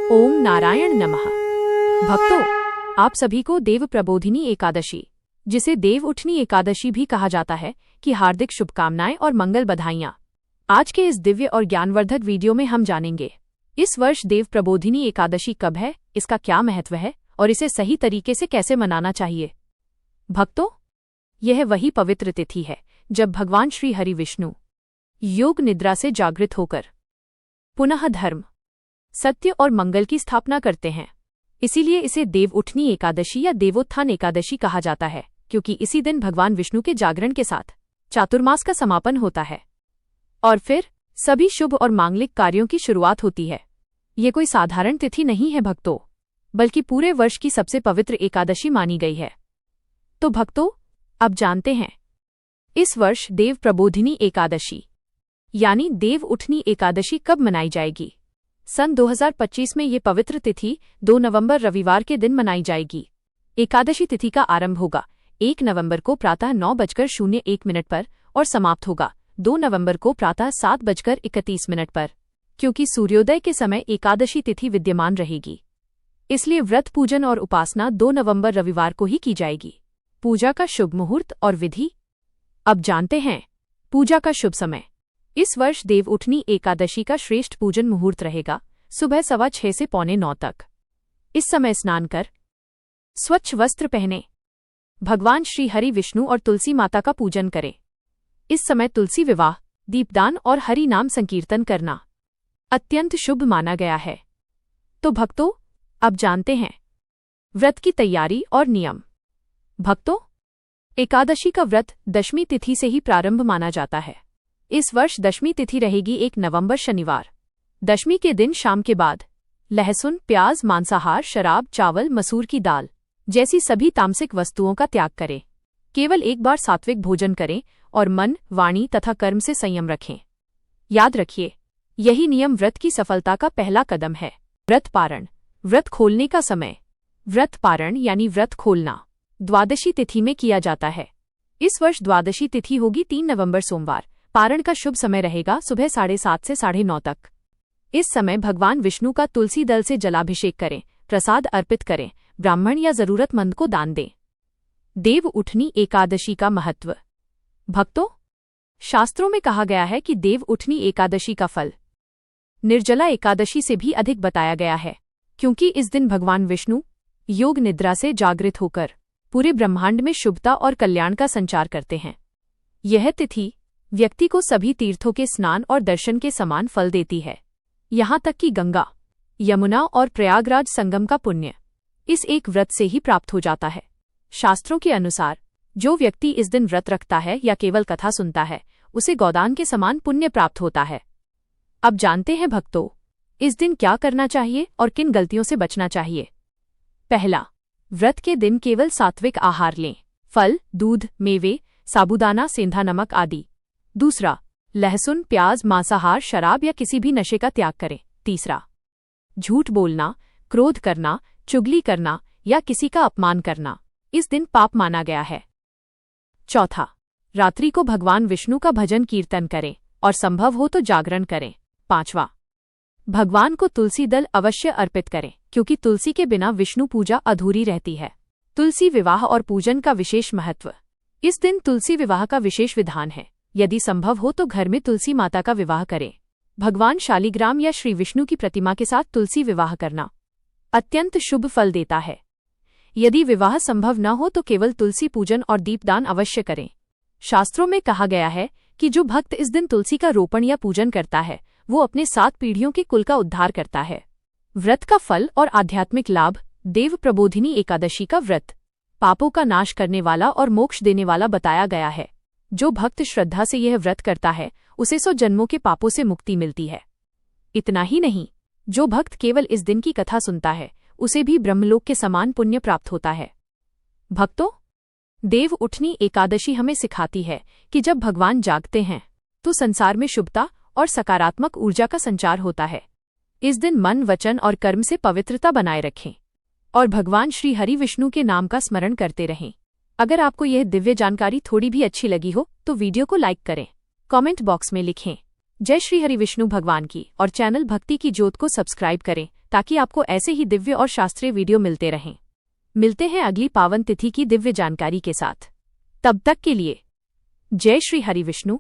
ओम नारायण नमः। भक्तों, आप सभी को देव प्रबोधिनी एकादशी, जिसे देव उठनी एकादशी भी कहा जाता है, की हार्दिक शुभकामनाएं और मंगल बधाइयां। आज के इस दिव्य और ज्ञानवर्धक वीडियो में हम जानेंगे इस वर्ष देव प्रबोधिनी एकादशी कब है, इसका क्या महत्व है और इसे सही तरीके से कैसे मनाना चाहिए। भक्तों, यह वही पवित्र तिथि है जब भगवान श्री हरि विष्णु योग निद्रा से जागृत होकर पुनः धर्म, सत्य और मंगल की स्थापना करते हैं। इसीलिए इसे देव उठनी एकादशी या देवोत्थान एकादशी कहा जाता है, क्योंकि इसी दिन भगवान विष्णु के जागरण के साथ चातुर्मास का समापन होता है और फिर सभी शुभ और मांगलिक कार्यों की शुरुआत होती है। ये कोई साधारण तिथि नहीं है भक्तों, बल्कि पूरे वर्ष की सबसे पवित्र एकादशी मानी गई है। तो भक्तों, अब जानते हैं इस वर्ष देव प्रबोधिनी एकादशी यानी देव उठनी एकादशी कब मनाई जाएगी। सन 2025 में ये पवित्र तिथि 2 नवंबर रविवार के दिन मनाई जाएगी। एकादशी तिथि का आरंभ होगा 1 नवंबर को प्रातः 9:01 पर और समाप्त होगा 2 नवंबर को प्रातः 7:31 पर। क्योंकि सूर्योदय के समय एकादशी तिथि विद्यमान रहेगी, इसलिए व्रत पूजन और उपासना 2 नवंबर रविवार को ही की जाएगी। पूजा का शुभ मुहूर्त और विधि। अब जानते हैं पूजा का शुभ समय। इस वर्ष देव उठनी एकादशी का श्रेष्ठ पूजन मुहूर्त रहेगा सुबह 6:15 से 8:45 तक। इस समय स्नान कर स्वच्छ वस्त्र पहने भगवान श्री हरि विष्णु और तुलसी माता का पूजन करें। इस समय तुलसी विवाह, दीपदान और हरि नाम संकीर्तन करना अत्यंत शुभ माना गया है। तो भक्तों, अब जानते हैं व्रत की तैयारी और नियम। भक्तों, एकादशी का व्रत दशमी तिथि से ही प्रारंभ माना जाता है। इस वर्ष दशमी तिथि रहेगी 1 नवंबर शनिवार। दशमी के दिन शाम के बाद लहसुन, प्याज, मांसाहार, शराब, चावल, मसूर की दाल जैसी सभी तामसिक वस्तुओं का त्याग करें। केवल एक बार सात्विक भोजन करें और मन, वाणी तथा कर्म से संयम रखें। याद रखिए, यही नियम व्रत की सफलता का पहला कदम है। व्रत पारण। व्रत खोलने का समय। व्रत पारण यानी व्रत खोलना द्वादशी तिथि में किया जाता है। इस वर्ष द्वादशी तिथि होगी 3 नवंबर सोमवार। पारण का शुभ समय रहेगा सुबह 7:30 से 9:30 तक। इस समय भगवान विष्णु का तुलसी दल से जलाभिषेक करें, प्रसाद अर्पित करें, ब्राह्मण या जरूरतमंद को दान दें। देव उठनी एकादशी का महत्व। भक्तों, शास्त्रों में कहा गया है कि देव उठनी एकादशी का फल निर्जला एकादशी से भी अधिक बताया गया है, क्योंकि इस दिन भगवान विष्णु योग निद्रा से जागृत होकर पूरे ब्रह्मांड में शुभता और कल्याण का संचार करते हैं। यह तिथि व्यक्ति को सभी तीर्थों के स्नान और दर्शन के समान फल देती है, यहाँ तक कि गंगा, यमुना और प्रयागराज संगम का पुण्य इस एक व्रत से ही प्राप्त हो जाता है। शास्त्रों के अनुसार जो व्यक्ति इस दिन व्रत रखता है या केवल कथा सुनता है, उसे गोदान के समान पुण्य प्राप्त होता है। अब जानते हैं भक्तों, इस दिन क्या करना चाहिए और किन गलतियों से बचना चाहिए। पहला, व्रत के दिन केवल सात्विक आहार लें, फल, दूध, मेवे, साबूदाना, सेंधा नमक आदि। दूसरा, लहसुन, प्याज, मांसाहार, शराब या किसी भी नशे का त्याग करें। तीसरा, झूठ बोलना, क्रोध करना, चुगली करना या किसी का अपमान करना इस दिन पाप माना गया है। चौथा, रात्रि को भगवान विष्णु का भजन कीर्तन करें और संभव हो तो जागरण करें। पांचवा, भगवान को तुलसी दल अवश्य अर्पित करें, क्योंकि तुलसी के बिना विष्णु पूजा अधूरी रहती है। तुलसी विवाह और पूजन का विशेष महत्व। इस दिन तुलसी विवाह का विशेष विधान है। यदि संभव हो तो घर में तुलसी माता का विवाह करें। भगवान शालिग्राम या श्री विष्णु की प्रतिमा के साथ तुलसी विवाह करना अत्यंत शुभ फल देता है। यदि विवाह संभव न हो तो केवल तुलसी पूजन और दीपदान अवश्य करें। शास्त्रों में कहा गया है कि जो भक्त इस दिन तुलसी का रोपण या पूजन करता है, वो अपने 7 पीढ़ियों के कुल का उद्धार करता है। व्रत का फल और आध्यात्मिक लाभ। देव प्रबोधिनी एकादशी का व्रत पापों का नाश करने वाला और मोक्ष देने वाला बताया गया है। जो भक्त श्रद्धा से यह व्रत करता है, उसे 100 जन्मों के पापों से मुक्ति मिलती है। इतना ही नहीं, जो भक्त केवल इस दिन की कथा सुनता है, उसे भी ब्रह्मलोक के समान पुण्य प्राप्त होता है। भक्तों, देव उठनी एकादशी हमें सिखाती है कि जब भगवान जागते हैं तो संसार में शुभता और सकारात्मक ऊर्जा का संचार होता है। इस दिन मन, वचन और कर्म से पवित्रता बनाए रखें और भगवान श्री हरि विष्णु के नाम का स्मरण करते रहें। अगर आपको यह दिव्य जानकारी थोड़ी भी अच्छी लगी हो तो वीडियो को लाइक करें, कमेंट बॉक्स में लिखें जय श्री हरि विष्णु भगवान की और चैनल भक्ति की ज्योत को सब्सक्राइब करें ताकि आपको ऐसे ही दिव्य और शास्त्रीय वीडियो मिलते रहें। मिलते हैं अगली पावन तिथि की दिव्य जानकारी के साथ। तब तक के लिए जय श्री हरि विष्णु।